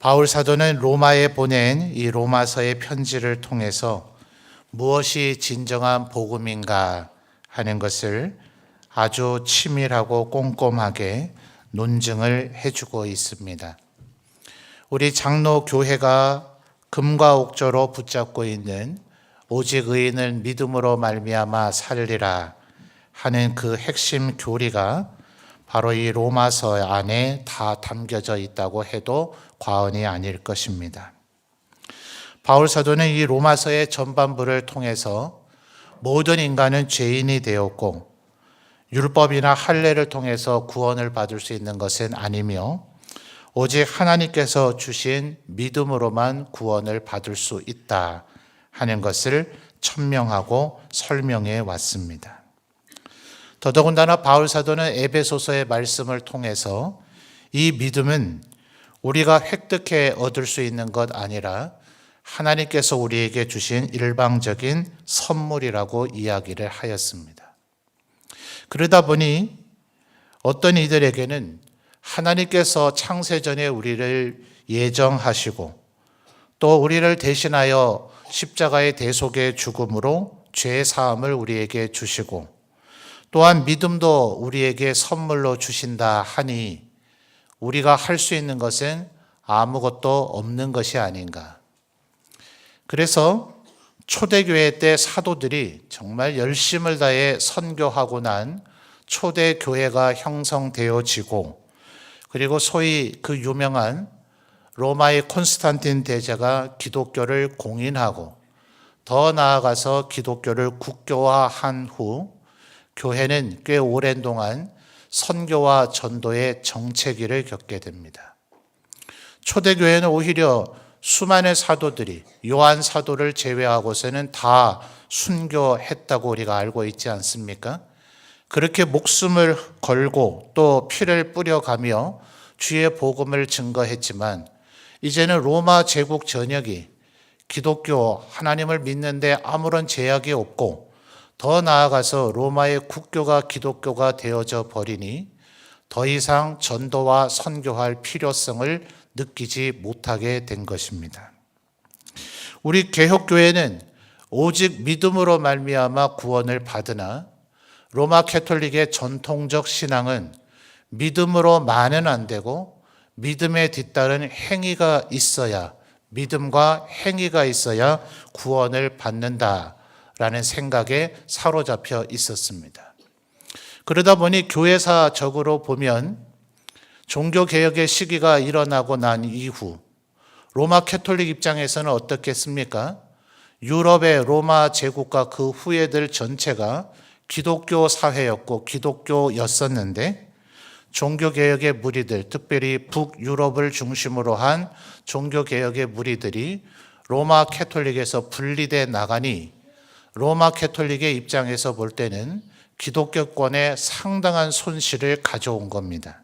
바울 사도는 로마에 보낸 이 로마서의 편지를 통해서 무엇이 진정한 복음인가 하는 것을 아주 치밀하고 꼼꼼하게 논증을 해주고 있습니다. 우리 장로 교회가 금과 옥조로 붙잡고 있는 오직 의인은 믿음으로 말미암아 살리라 하는 그 핵심 교리가 바로 이 로마서 안에 다 담겨져 있다고 해도 과언이 아닐 것입니다. 바울 사도는 이 로마서의 전반부를 통해서 모든 인간은 죄인이 되었고 율법이나 할례를 통해서 구원을 받을 수 있는 것은 아니며 오직 하나님께서 주신 믿음으로만 구원을 받을 수 있다 하는 것을 천명하고 설명해 왔습니다. 더더군다나 바울 사도는 에베소서의 말씀을 통해서 이 믿음은 우리가 획득해 얻을 수 있는 것 아니라 하나님께서 우리에게 주신 일방적인 선물이라고 이야기를 하였습니다. 그러다 보니 어떤 이들에게는 하나님께서 창세전에 우리를 예정하시고 또 우리를 대신하여 십자가의 대속의 죽음으로 죄 사함을 우리에게 주시고 또한 믿음도 우리에게 선물로 주신다 하니 우리가 할 수 있는 것은 아무것도 없는 것이 아닌가. 그래서 초대교회 때 사도들이 정말 열심을 다해 선교하고 난 초대교회가 형성되어지고 그리고 소위 그 유명한 로마의 콘스탄틴 대제가 기독교를 공인하고 더 나아가서 기독교를 국교화한 후 교회는 꽤 오랜 동안 선교와 전도의 정체기를 겪게 됩니다. 초대교회는 오히려 수많은 사도들이 요한 사도를 제외하고서는 다 순교했다고 우리가 알고 있지 않습니까? 그렇게 목숨을 걸고 또 피를 뿌려가며 주의 복음을 증거했지만 이제는 로마 제국 전역이 기독교 하나님을 믿는데 아무런 제약이 없고 더 나아가서 로마의 국교가 기독교가 되어져 버리니 더 이상 전도와 선교할 필요성을 느끼지 못하게 된 것입니다. 우리 개혁교회는 오직 믿음으로 말미암아 구원을 받으나 로마 캐톨릭의 전통적 신앙은 믿음으로만은 안 되고 믿음에 뒤따른 행위가 있어야 믿음과 행위가 있어야 구원을 받는다라는 생각에 사로잡혀 있었습니다. 그러다 보니 교회사적으로 보면 종교개혁의 시기가 일어나고 난 이후 로마 캐톨릭 입장에서는 어떻겠습니까? 유럽의 로마 제국과 그 후예들 전체가 기독교 사회였고 기독교였었는데 종교개혁의 무리들, 특별히 북유럽을 중심으로 한 종교개혁의 무리들이 로마 캐톨릭에서 분리돼 나가니 로마 캐톨릭의 입장에서 볼 때는 기독교권에 상당한 손실을 가져온 겁니다.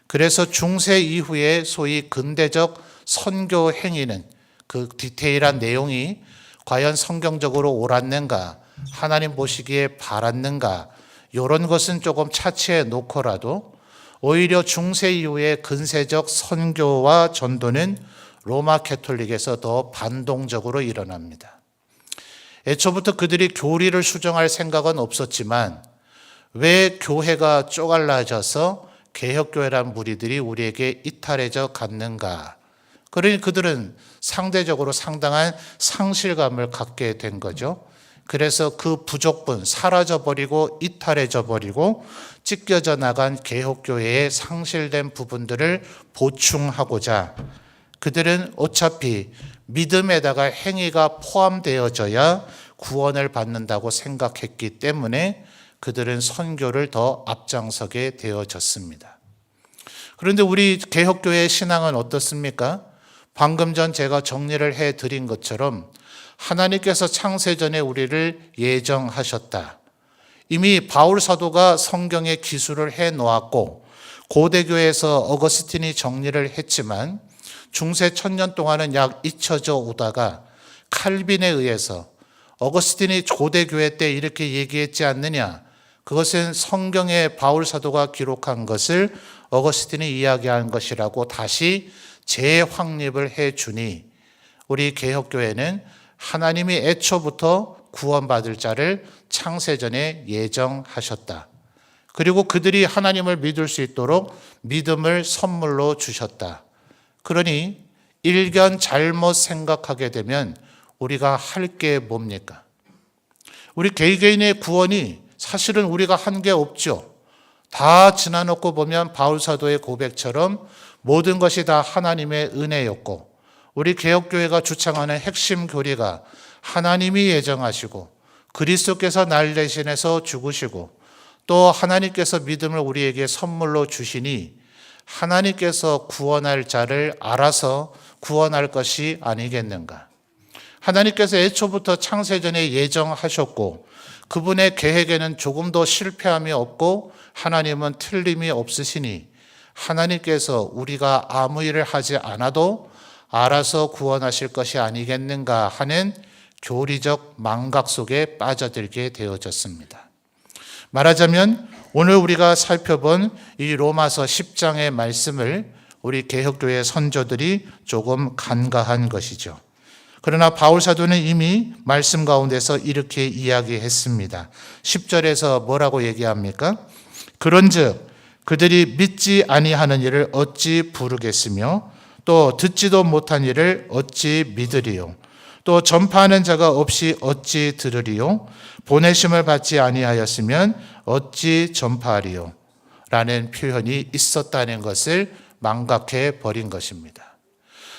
그래서 중세 이후에 소위 근대적 선교 행위는 그 디테일한 내용이 과연 성경적으로 옳았는가, 하나님 보시기에 바랐는가, 이런 것은 조금 차치해 놓고라도 오히려 중세 이후의 근세적 선교와 전도는 로마 캐톨릭에서 더 반동적으로 일어납니다. 애초부터 그들이 교리를 수정할 생각은 없었지만 왜 교회가 쪼갈라져서 개혁교회란 무리들이 우리에게 이탈해져 갔는가? 그러니 그들은 상대적으로 상당한 상실감을 갖게 된 거죠. 그래서 그 부족분, 사라져버리고 이탈해져버리고 찢겨져 나간 개혁교회의 상실된 부분들을 보충하고자 그들은 어차피 믿음에다가 행위가 포함되어져야 구원을 받는다고 생각했기 때문에 그들은 선교를 더 앞장서게 되어졌습니다. 그런데 우리 개혁교회의 신앙은 어떻습니까? 방금 전 제가 정리를 해드린 것처럼 하나님께서 창세전에 우리를 예정하셨다. 이미 바울 사도가 성경에 기술을 해놓았고 고대교회에서 어거스틴이 정리를 했지만 중세 천년 동안은 약 잊혀져 오다가 칼빈에 의해서 어거스틴이 고대교회 때 이렇게 얘기했지 않느냐. 그것은 성경에 바울 사도가 기록한 것을 어거스틴이 이야기한 것이라고 다시 재확립을 해 주니 우리 개혁교회는 하나님이 애초부터 구원받을 자를 창세전에 예정하셨다. 그리고 그들이 하나님을 믿을 수 있도록 믿음을 선물로 주셨다. 그러니 일견 잘못 생각하게 되면 우리가 할 게 뭡니까? 우리 개개인의 구원이 사실은 우리가 한 게 없죠. 다 지나놓고 보면 바울사도의 고백처럼 모든 것이 다 하나님의 은혜였고, 우리 개혁교회가 주창하는 핵심 교리가 하나님이 예정하시고 그리스도께서 날 대신해서 죽으시고 또 하나님께서 믿음을 우리에게 선물로 주시니 하나님께서 구원할 자를 알아서 구원할 것이 아니겠는가. 하나님께서 애초부터 창세전에 예정하셨고 그분의 계획에는 조금도 실패함이 없고 하나님은 틀림이 없으시니 하나님께서 우리가 아무 일을 하지 않아도 알아서 구원하실 것이 아니겠는가 하는 교리적 망각 속에 빠져들게 되어졌습니다. 말하자면 오늘 우리가 살펴본 이 로마서 10장의 말씀을 우리 개혁교회 선조들이 조금 간과한 것이죠. 그러나 바울사도는 이미 말씀 가운데서 이렇게 이야기했습니다. 10절에서 뭐라고 얘기합니까? 그런즉 그들이 믿지 아니하는 일을 어찌 부르겠으며 또 듣지도 못한 일을 어찌 믿으리요? 또 전파하는 자가 없이 어찌 들으리요? 보내심을 받지 아니하였으면 어찌 전파하리요? 라는 표현이 있었다는 것을 망각해 버린 것입니다.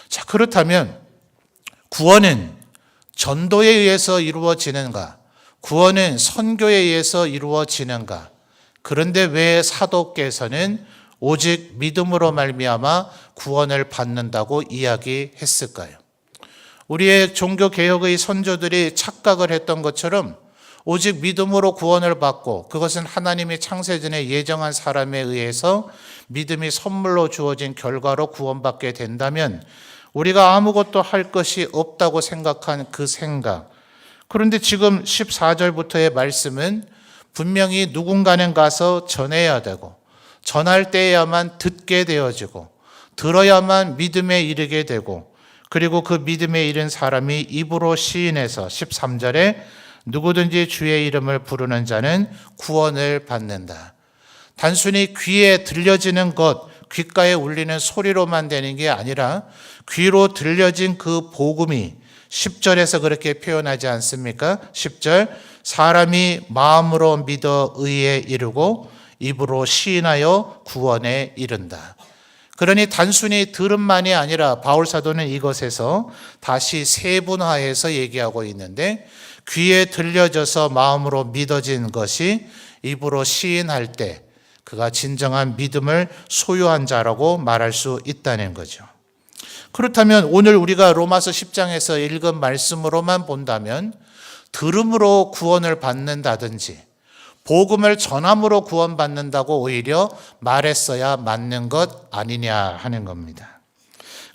자, 그렇다면 구원은 전도에 의해서 이루어지는가? 구원은 선교에 의해서 이루어지는가? 그런데 왜 사도께서는 오직 믿음으로 말미암아 구원을 받는다고 이야기했을까요? 우리의 종교개혁의 선조들이 착각을 했던 것처럼 오직 믿음으로 구원을 받고 그것은 하나님이 창세전에 예정한 사람에 의해서 믿음이 선물로 주어진 결과로 구원받게 된다면 우리가 아무것도 할 것이 없다고 생각한 그 생각. 그런데 지금 14절부터의 말씀은 분명히 누군가는 가서 전해야 되고 전할 때에야만 듣게 되어지고 들어야만 믿음에 이르게 되고 그리고 그 믿음에 이른 사람이 입으로 시인해서 13절에 누구든지 주의 이름을 부르는 자는 구원을 받는다. 단순히 귀에 들려지는 것, 귓가에 울리는 소리로만 되는 게 아니라 귀로 들려진 그 복음이 10절에서 그렇게 표현하지 않습니까? 10절 사람이 마음으로 믿어 의에 이르고 입으로 시인하여 구원에 이른다. 그러니 단순히 들음만이 아니라 바울사도는 이것에서 다시 세분화해서 얘기하고 있는데 귀에 들려져서 마음으로 믿어진 것이 입으로 시인할 때 그가 진정한 믿음을 소유한 자라고 말할 수 있다는 거죠. 그렇다면 오늘 우리가 로마서 10장에서 읽은 말씀으로만 본다면 들음으로 구원을 받는다든지 복음을 전함으로 구원받는다고 오히려 말했어야 맞는 것 아니냐 하는 겁니다.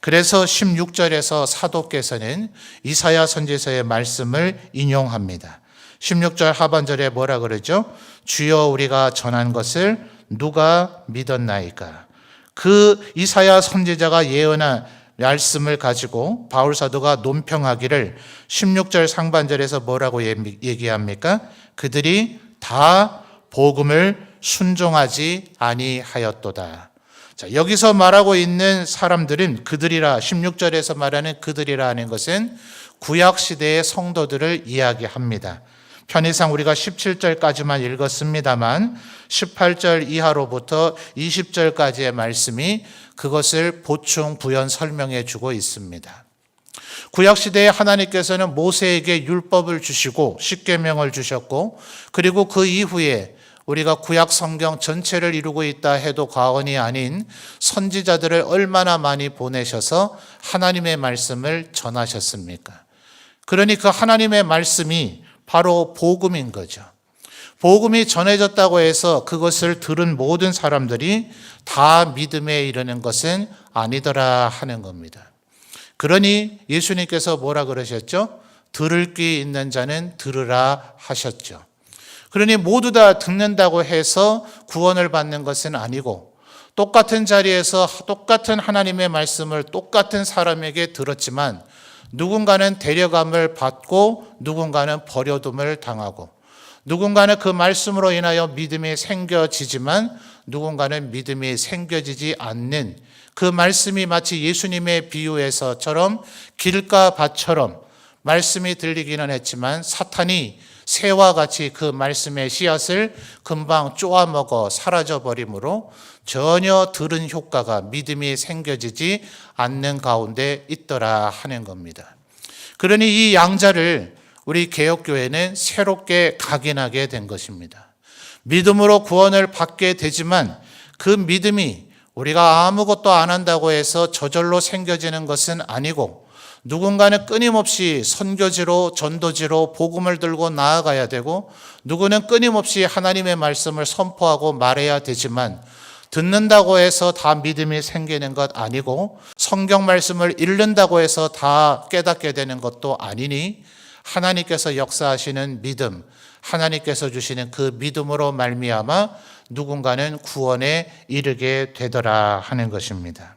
그래서 16절에서 사도께서는 이사야 선지서의 말씀을 인용합니다. 16절 하반절에 뭐라 그러죠? 주여 우리가 전한 것을 누가 믿었나이까? 그 이사야 선지자가 예언한 말씀을 가지고 바울사도가 논평하기를 16절 상반절에서 뭐라고 얘기합니까? 그들이 다 복음을 순종하지 아니하였도다. 자, 여기서 말하고 있는 사람들은 그들이라, 16절에서 말하는 그들이라 하는 것은 구약시대의 성도들을 이야기합니다. 편의상 우리가 17절까지만 읽었습니다만 18절 이하로부터 20절까지의 말씀이 그것을 보충 부연 설명해 주고 있습니다. 구약시대에 하나님께서는 모세에게 율법을 주시고 십계명을 주셨고 그리고 그 이후에 우리가 구약 성경 전체를 이루고 있다 해도 과언이 아닌 선지자들을 얼마나 많이 보내셔서 하나님의 말씀을 전하셨습니까? 그러니 그 하나님의 말씀이 바로 복음인 거죠. 복음이 전해졌다고 해서 그것을 들은 모든 사람들이 다 믿음에 이르는 것은 아니더라 하는 겁니다. 그러니 예수님께서 뭐라 그러셨죠? 들을 귀 있는 자는 들으라 하셨죠. 그러니 모두 다 듣는다고 해서 구원을 받는 것은 아니고 똑같은 자리에서 똑같은 하나님의 말씀을 똑같은 사람에게 들었지만 누군가는 데려감을 받고 누군가는 버려둠을 당하고 누군가는 그 말씀으로 인하여 믿음이 생겨지지만 누군가는 믿음이 생겨지지 않는 그 말씀이 마치 예수님의 비유에서처럼 길가 밭처럼 말씀이 들리기는 했지만 사탄이 새와 같이 그 말씀의 씨앗을 금방 쪼아먹어 사라져버리므로 전혀 들은 효과가 믿음이 생겨지지 않는 가운데 있더라 하는 겁니다. 그러니 이 양자를 우리 개혁교회는 새롭게 각인하게 된 것입니다. 믿음으로 구원을 받게 되지만 그 믿음이 우리가 아무것도 안 한다고 해서 저절로 생겨지는 것은 아니고 누군가는 끊임없이 선교지로 전도지로 복음을 들고 나아가야 되고 누구는 끊임없이 하나님의 말씀을 선포하고 말해야 되지만 듣는다고 해서 다 믿음이 생기는 것 아니고 성경 말씀을 읽는다고 해서 다 깨닫게 되는 것도 아니니 하나님께서 역사하시는 믿음, 하나님께서 주시는 그 믿음으로 말미암아 누군가는 구원에 이르게 되더라 하는 것입니다.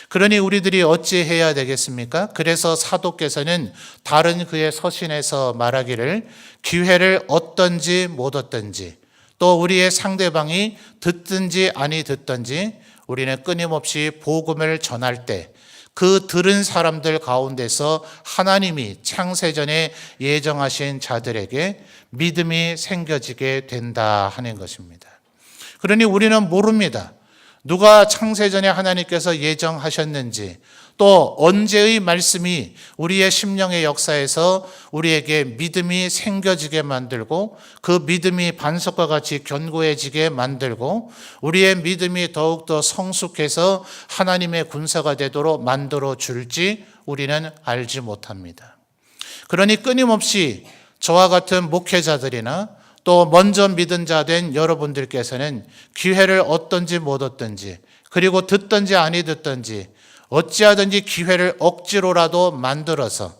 그러니 우리들이 어찌해야 되겠습니까? 그래서 사도께서는 다른 그의 서신에서 말하기를 기회를 얻든지 못 얻든지 또 우리의 상대방이 듣든지 아니 듣든지 우리는 끊임없이 복음을 전할 때 그 들은 사람들 가운데서 하나님이 창세전에 예정하신 자들에게 믿음이 생겨지게 된다 하는 것입니다. 그러니 우리는 모릅니다. 누가 창세전에 하나님께서 예정하셨는지 또 언제의 말씀이 우리의 심령의 역사에서 우리에게 믿음이 생겨지게 만들고 그 믿음이 반석과 같이 견고해지게 만들고 우리의 믿음이 더욱더 성숙해서 하나님의 군사가 되도록 만들어 줄지 우리는 알지 못합니다. 그러니 끊임없이 저와 같은 목회자들이나 또 먼저 믿은 자 된 여러분들께서는 기회를 얻든지 못 얻든지 그리고 듣든지 아니 듣든지 어찌하든지 기회를 억지로라도 만들어서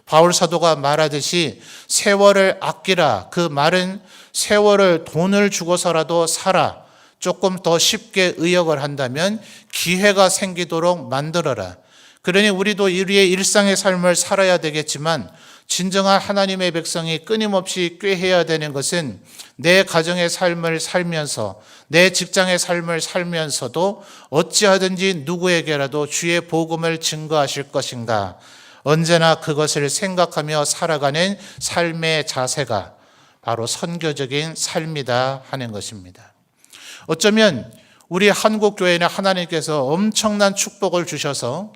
바울 사도가 말하듯이 세월을 아끼라 그 말은 세월을 돈을 주고서라도 사라 조금 더 쉽게 의역을 한다면 기회가 생기도록 만들어라. 그러니 우리도 우리의 일상의 삶을 살아야 되겠지만 진정한 하나님의 백성이 끊임없이 꾀해야 되는 것은 내 가정의 삶을 살면서 내 직장의 삶을 살면서도 어찌하든지 누구에게라도 주의 복음을 증거하실 것인가 언제나 그것을 생각하며 살아가는 삶의 자세가 바로 선교적인 삶이다 하는 것입니다. 어쩌면 우리 한국교회는 하나님께서 엄청난 축복을 주셔서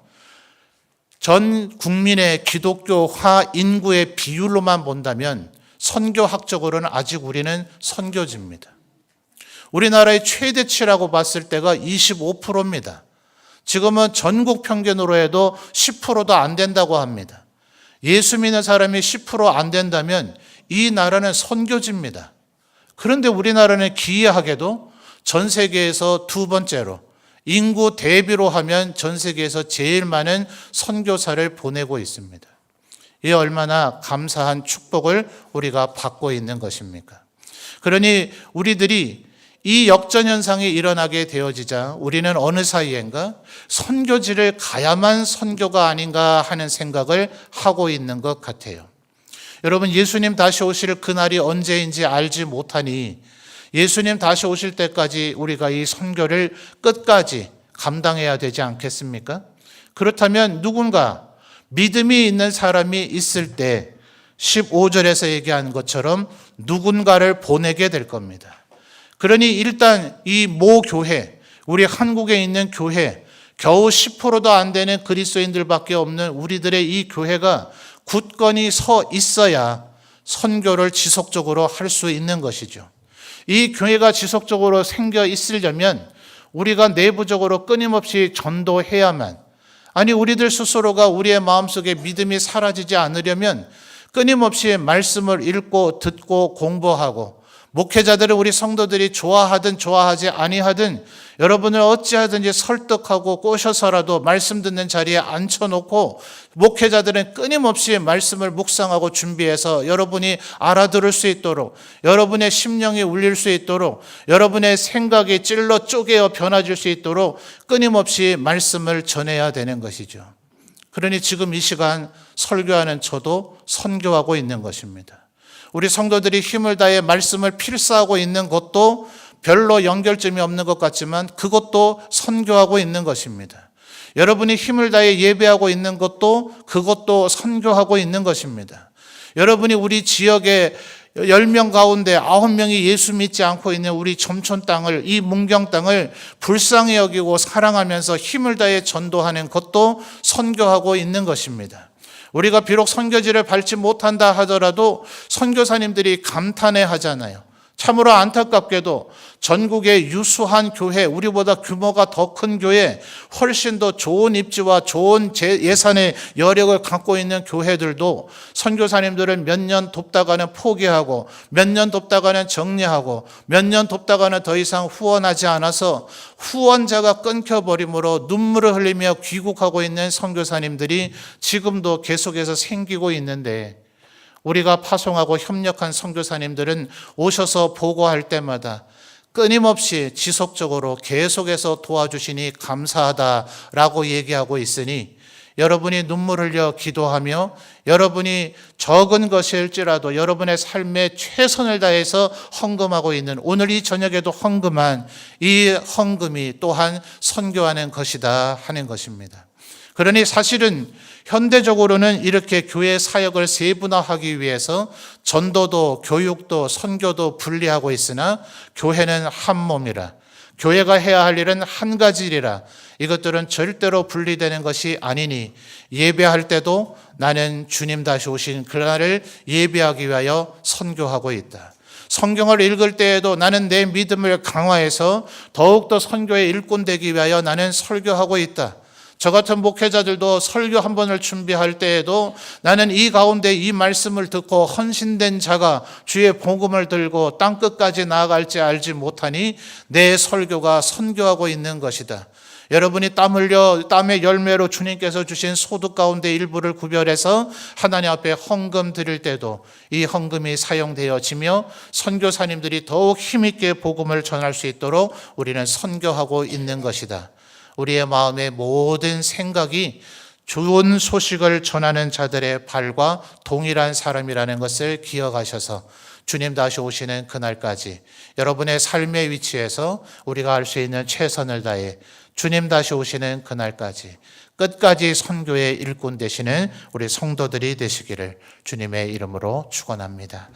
전 국민의 기독교화 인구의 비율로만 본다면 선교학적으로는 아직 우리는 선교지입니다. 우리나라의 최대치라고 봤을 때가 25%입니다. 지금은 전국 평균으로 해도 10%도 안 된다고 합니다. 예수 믿는 사람이 10% 안 된다면 이 나라는 선교지입니다. 그런데 우리나라는 기이하게도 전 세계에서 두 번째로 인구 대비로 하면 전 세계에서 제일 많은 선교사를 보내고 있습니다. 이 얼마나 감사한 축복을 우리가 받고 있는 것입니까? 그러니 우리들이 이 역전현상이 일어나게 되어지자 우리는 어느 사이엔가 선교지를 가야만 선교가 아닌가 하는 생각을 하고 있는 것 같아요. 여러분 예수님 다시 오실 그날이 언제인지 알지 못하니 예수님 다시 오실 때까지 우리가 이 선교를 끝까지 감당해야 되지 않겠습니까? 그렇다면 누군가 믿음이 있는 사람이 있을 때 15절에서 얘기한 것처럼 누군가를 보내게 될 겁니다. 그러니 일단 이 모 교회, 우리 한국에 있는 교회, 겨우 10%도 안 되는 그리스도인들밖에 없는 우리들의 이 교회가 굳건히 서 있어야 선교를 지속적으로 할 수 있는 것이죠. 이 교회가 지속적으로 생겨 있으려면 우리가 내부적으로 끊임없이 전도해야만, 아니 우리들 스스로가 우리의 마음속에 믿음이 사라지지 않으려면 끊임없이 말씀을 읽고 듣고 공부하고 목회자들은 우리 성도들이 좋아하든 좋아하지 아니하든 여러분을 어찌하든지 설득하고 꼬셔서라도 말씀 듣는 자리에 앉혀놓고 목회자들은 끊임없이 말씀을 묵상하고 준비해서 여러분이 알아들을 수 있도록, 여러분의 심령이 울릴 수 있도록, 여러분의 생각이 찔러 쪼개어 변화질 수 있도록 끊임없이 말씀을 전해야 되는 것이죠. 그러니 지금 이 시간 설교하는 저도 선교하고 있는 것입니다. 우리 성도들이 힘을 다해 말씀을 필사하고 있는 것도 별로 연결점이 없는 것 같지만 그것도 선교하고 있는 것입니다. 여러분이 힘을 다해 예배하고 있는 것도 그것도 선교하고 있는 것입니다. 여러분이 우리 지역에 10명 가운데 9명이 예수 믿지 않고 있는 우리 점촌 땅을, 이 문경 땅을 불쌍히 여기고 사랑하면서 힘을 다해 전도하는 것도 선교하고 있는 것입니다. 우리가 비록 선교지를 밟지 못한다 하더라도 선교사님들이 감탄해 하잖아요. 참으로 안타깝게도 전국의 유수한 교회, 우리보다 규모가 더 큰 교회, 훨씬 더 좋은 입지와 좋은 예산의 여력을 갖고 있는 교회들도 선교사님들을 몇 년 돕다가는 포기하고 몇 년 돕다가는 정리하고 몇 년 돕다가는 더 이상 후원하지 않아서 후원자가 끊겨버림으로 눈물을 흘리며 귀국하고 있는 선교사님들이 지금도 계속해서 생기고 있는데, 우리가 파송하고 협력한 선교사님들은 오셔서 보고할 때마다 끊임없이 지속적으로 계속해서 도와주시니 감사하다라고 얘기하고 있으니, 여러분이 눈물 흘려 기도하며 여러분이 적은 것일지라도 여러분의 삶에 최선을 다해서 헌금하고 있는, 오늘 이 저녁에도 헌금한 이 헌금이 또한 선교하는 것이다 하는 것입니다. 그러니 사실은 현대적으로는 이렇게 교회 사역을 세분화하기 위해서 전도도 교육도 선교도 분리하고 있으나 교회는 한 몸이라, 교회가 해야 할 일은 한 가지리라, 이것들은 절대로 분리되는 것이 아니니 예배할 때도 나는 주님 다시 오신 그날을 예배하기 위하여 선교하고 있다. 성경을 읽을 때에도 나는 내 믿음을 강화해서 더욱더 선교의 일꾼 되기 위하여 나는 설교하고 있다. 저 같은 목회자들도 설교 한 번을 준비할 때에도 나는 이 가운데 이 말씀을 듣고 헌신된 자가 주의 복음을 들고 땅끝까지 나아갈지 알지 못하니 내 설교가 선교하고 있는 것이다. 여러분이 땀 흘려 땀의 열매로 주님께서 주신 소득 가운데 일부를 구별해서 하나님 앞에 헌금 드릴 때도 이 헌금이 사용되어지며 선교사님들이 더욱 힘있게 복음을 전할 수 있도록 우리는 선교하고 있는 것이다. 우리의 마음의 모든 생각이 좋은 소식을 전하는 자들의 발과 동일한 사람이라는 것을 기억하셔서 주님 다시 오시는 그날까지 여러분의 삶의 위치에서 우리가 할 수 있는 최선을 다해 주님 다시 오시는 그날까지 끝까지 선교의 일꾼 되시는 우리 성도들이 되시기를 주님의 이름으로 축원합니다.